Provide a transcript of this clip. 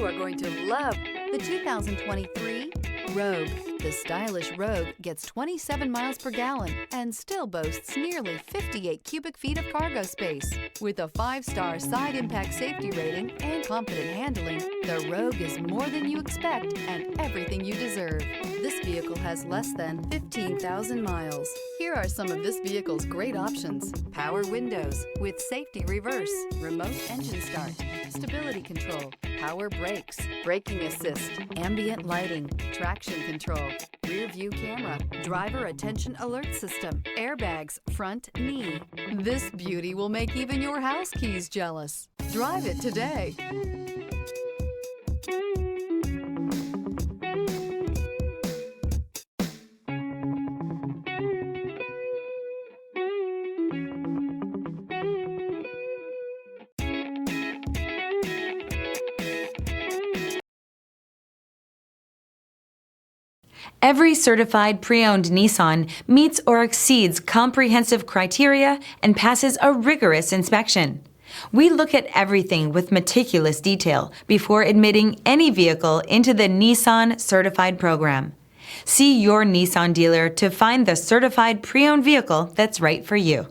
are going to love the 2023 Rogue. The stylish Rogue gets 27 miles per gallon and still boasts nearly 58 cubic feet of cargo space. With a 5-star side impact safety rating and confident handling, the Rogue is more than you expect and everything you deserve. This vehicle has less than 15,000 miles. Here are some of this vehicle's great options: power windows with safety reverse, remote engine start, stability control, power brakes, braking assist, ambient lighting, traction control, rear view camera, driver attention alert system, airbags, front knee. This beauty will make even your house keys jealous. Drive it today. Every certified pre-owned Nissan meets or exceeds comprehensive criteria and passes a rigorous inspection. We look at everything with meticulous detail before admitting any vehicle into the Nissan Certified program. See your Nissan dealer to find the certified pre-owned vehicle that's right for you.